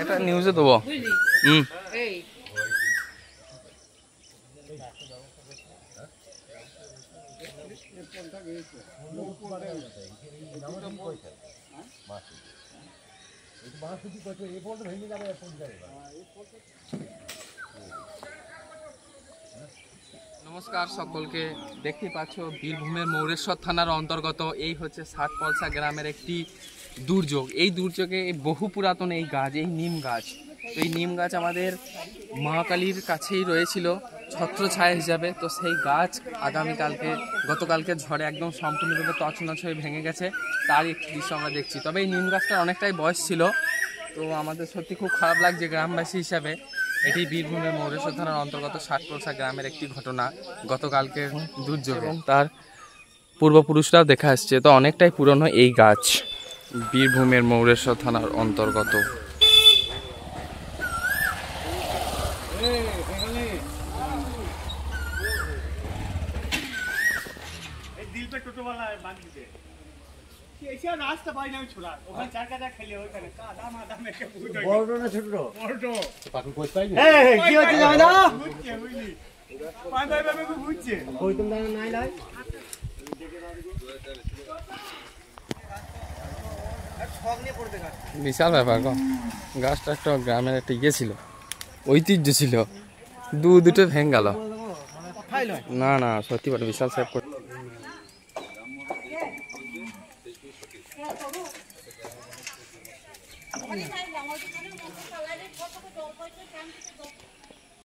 এটা নিউজে দেবো। নমস্কার সকলকে, দেখতে পাচ্ছ বীরভূমের মৌরেশ্বর থানার অন্তর্গত এই হচ্ছে সাতপলসা গ্রামের একটি দুর্যোগ। এই দুর্যোগে বহু পুরাতন এই গাছ, এই নিম গাছ, এই নিম গাছ আমাদের মহাকালীর কাছেই রয়েছিল ছত্রছায়া হিসাবে। তো সেই গাছ গতকালকে ঝড়ে একদম সম্পূর্ণরূপে তছনছ হয়ে ভেঙে গেছে, তার একটি দৃশ্য আমরা দেখছি। তবে এই নিম গাছটার অনেকটাই বয়স ছিল। তো আমাদের সত্যি খুব খারাপ লাগছে গ্রামবাসী হিসাবে। এটি বীরভূমের মৌরেশ্বর থানার অন্তর্গত সাতপলসা গ্রামের একটি ঘটনা, গতকালকে দুর্যোগ, এবং তার পূর্বপুরুষরাও দেখা আসছে। তো অনেকটাই পুরনো এই গাছ, বীরভূমের মৌরেশ্বর থানার অন্তর্গত। রাস্তা পাই না ছোড়া ওখানে চার কাটা খেলে ওখানে কাদা মাদা মেখে বড় না ছোট বড় পাকু কই পাই না কি হচ্ছে জানো না বুঝছে বুঝলি পাই পাই পাই বুঝছে কই তুমি জানো নাই লাই ছক নিয়ে পড়তে গাছ বিশাল ব্যাপার গো। গাছটা একটা গ্রামের একটা ইয়ে ছিল, ঐতিহ্য ছিল, দুটো ভেঙে গেল। না না সত্যি বড় বিশাল সেভ করতে।